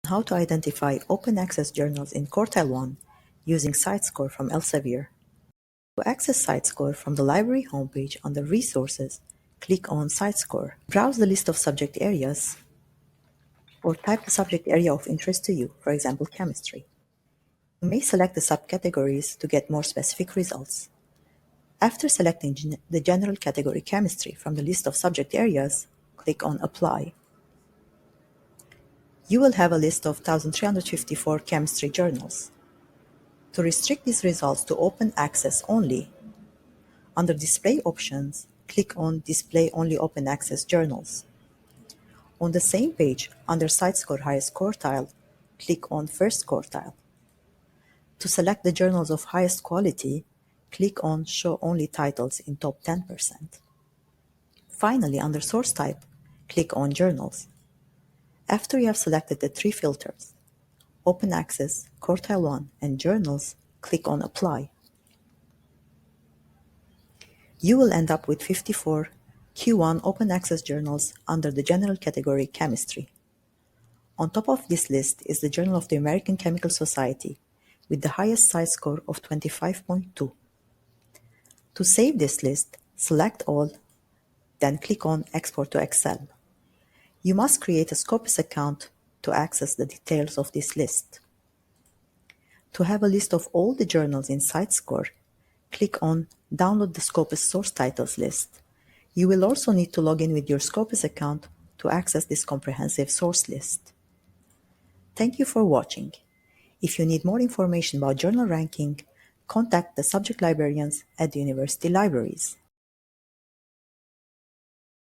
how to identify open access journals in Quartile 1 using CiteScore from Elsevier. To access CiteScore from the library homepage under Resources, click on CiteScore. Browse the list of subject areas or type the subject area of interest to you, for example, chemistry. You may select the subcategories to get more specific results. After selecting the general category chemistry from the list of subject areas, click on Apply. You will have a list of 1,354 chemistry journals. To restrict these results to open access only, under Display Options, click on Display Only Open Access Journals. On the same page, under CiteScore Highest Quartile, click on First Quartile. To select the journals of highest quality, click on Show Only Titles in Top 10%. Finally, under Source Type, click on Journals. After you have selected the three filters, Open Access, Quartile 1, and Journals, click on Apply. You will end up with 54 Q1 open access journals under the general category Chemistry. On top of this list is the Journal of the American Chemical Society with the highest CiteScore of 25.2. To save this list, select All, then click on Export to Excel. You must create a Scopus account to access the details of this list. To have a list of all the journals in CiteScore, click on Download the Scopus Source Titles list. You will also need to log in with your Scopus account to access this comprehensive source list. Thank you for watching. If you need more information about journal ranking, contact the subject librarians at the university libraries.